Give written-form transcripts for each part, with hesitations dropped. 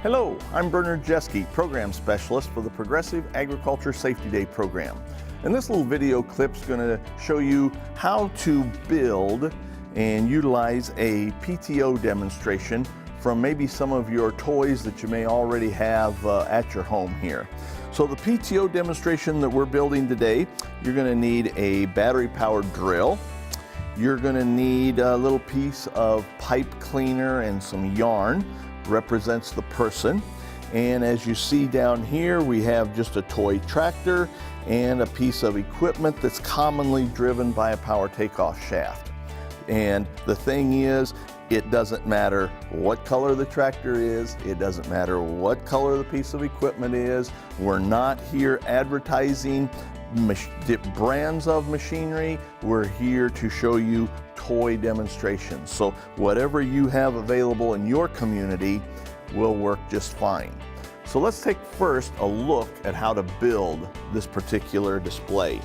Hello, I'm Bernard Jeske, Program Specialist for the Progressive Agriculture Safety Day program. And this little video clip is going to show you how to build and utilize a PTO demonstration from maybe some of your toys that you may already have at your home here. So the PTO demonstration that we're building today, you're going to need a battery-powered drill. You're going to need a little piece of pipe cleaner and some yarn. Represents the person. And as you see down here, we have just a toy tractor and a piece of equipment that's commonly driven by a power takeoff shaft. And the thing is, it doesn't matter what color the tractor is, it doesn't matter what color the piece of equipment is. We're not here advertising brands of machinery. We're here to show you toy demonstrations. So whatever you have available in your community will work just fine. So let's take first a look at how to build this particular display.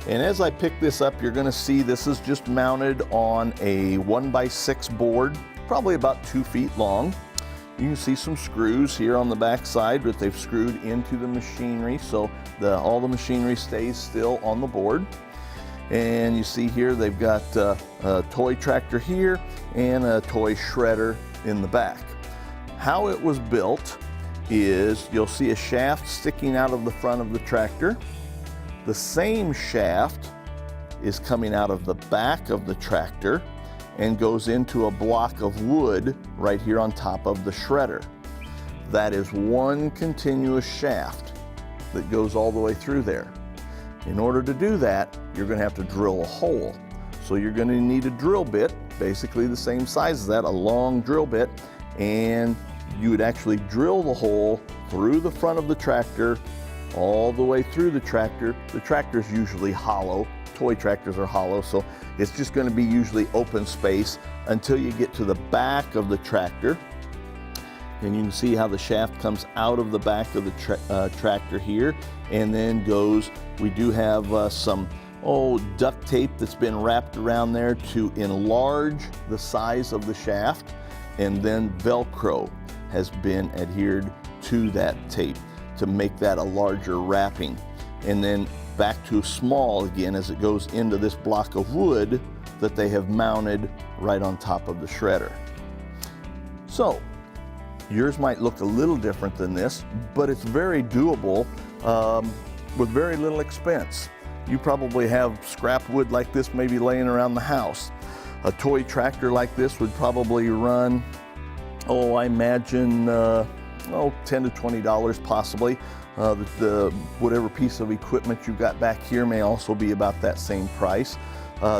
And as I pick this up, you're going to see this is just mounted on a 1x6 board, probably about 2 feet long. You can see some screws here on the back side that they've screwed into the machinery, so all the machinery stays still on the board. And you see here they've got a toy tractor here and a toy shredder in the back. How it was built is you'll see a shaft sticking out of the front of the tractor. The same shaft is coming out of the back of the tractor and goes into a block of wood right here on top of the shredder. That is one continuous shaft that goes all the way through there. In order to do that, you're going to have to drill a hole. So you're going to need a drill bit, basically the same size as that, a long drill bit, and you would actually drill the hole through the front of the tractor, all the way through the tractor. The tractor's usually hollow. Toy tractors are hollow, so it's just going to be usually open space until you get to the back of the tractor. And you can see how the shaft comes out of the back of the tractor here and then goes. We do have some duct tape that's been wrapped around there to enlarge the size of the shaft, and then Velcro has been adhered to that tape to make that a larger wrapping. And then back to small again as it goes into this block of wood that they have mounted right on top of the shredder. So yours might look a little different than this, but it's very doable with very little expense. You probably have scrap wood like this maybe laying around the house. A toy tractor like this would probably run, I imagine, $10 to $20 possibly. Whatever piece of equipment you've got back here may also be about that same price.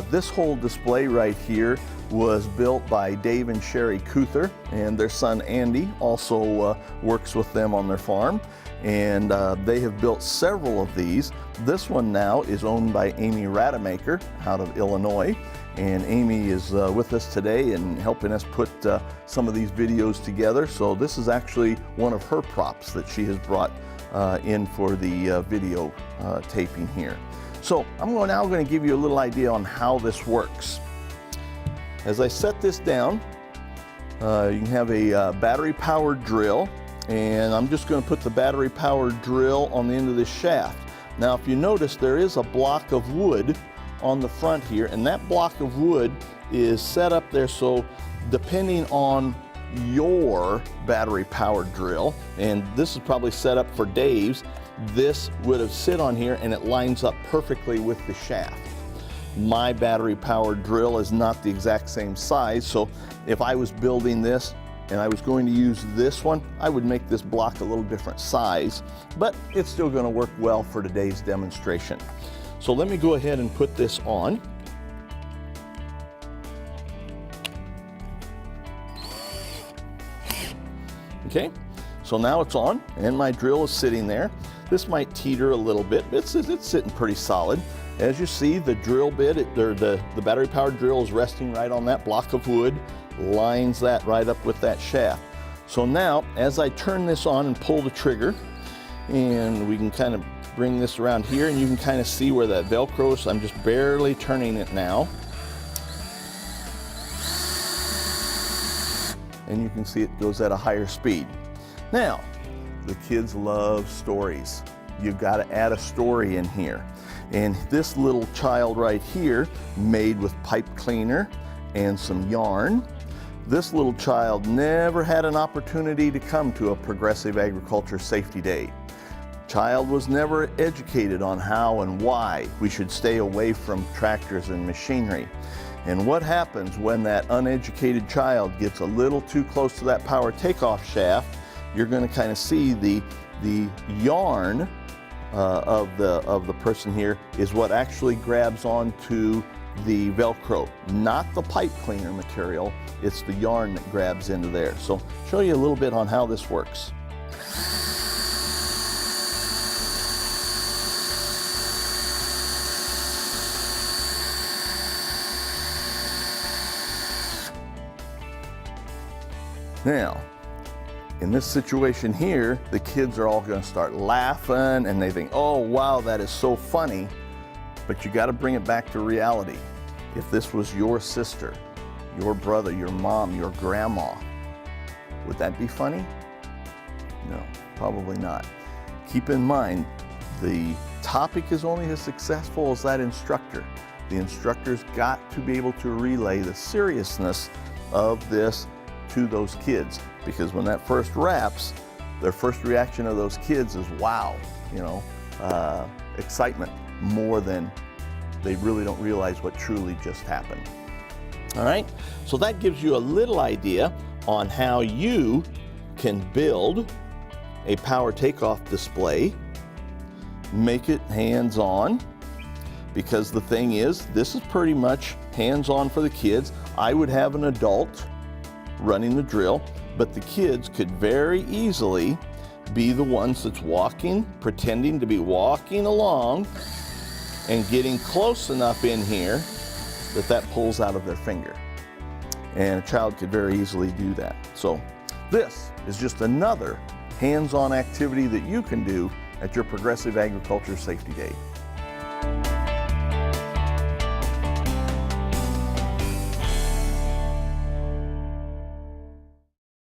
This whole display right here was built by Dave and Sherry Kuther, and their son Andy also works with them on their farm, and they have built several of these. This one now is owned by Amy Rademacher out of Illinois, and Amy is with us today and helping us put some of these videos together. So this is actually one of her props that she has brought in for the video taping here. So I'm now going to give you a little idea on how this works. As I set this down, you can have a battery-powered drill, and I'm just going to put the battery-powered drill on the end of this shaft. Now if you notice, there is a block of wood on the front here, and that block of wood is set up there so depending on your battery-powered drill, and this is probably set up for Dave's, this would have sit on here and it lines up perfectly with the shaft. My battery-powered drill is not the exact same size, so if I was building this and I was going to use this one, I would make this block a little different size, but it's still going to work well for today's demonstration. So let me go ahead and put this on. Okay, so now it's on and my drill is sitting there. This might teeter a little bit, but it's sitting pretty solid. As you see, the drill bit, the battery-powered drill is resting right on that block of wood, lines that right up with that shaft. So now, as I turn this on and pull the trigger, and we can kind of bring this around here, and you can kind of see where that Velcro is. I'm just barely turning it now. And you can see it goes at a higher speed. Now, the kids love stories. You've got to add a story in here. And this little child right here, made with pipe cleaner and some yarn. This little child never had an opportunity to come to a Progressive Agriculture Safety Day. Child was never educated on how and why we should stay away from tractors and machinery. And what happens when that uneducated child gets a little too close to that power takeoff shaft? You're going to kind of see the yarn of the person here is what actually grabs onto the Velcro, not the pipe cleaner material. It's the yarn that grabs into there. So show you a little bit on how this works. Now, in this situation here, the kids are all going to start laughing and they think, oh wow, that is so funny. But you got to bring it back to reality. If this was your sister, your brother, your mom, your grandma, would that be funny? No, probably not. Keep in mind, the topic is only as successful as that instructor. The instructor's got to be able to relay the seriousness of this to those kids, because when that first wraps, their first reaction of those kids is wow, excitement, more than they really don't realize what truly just happened. All right, so that gives you a little idea on how you can build a power takeoff display, make it hands-on, because the thing is, this is pretty much hands-on for the kids. I would have an adult running the drill, but the kids could very easily be the ones that's walking, pretending to be walking along and getting close enough in here that pulls out of their finger. And a child could very easily do that. So this is just another hands-on activity that you can do at your Progressive Agriculture Safety Day.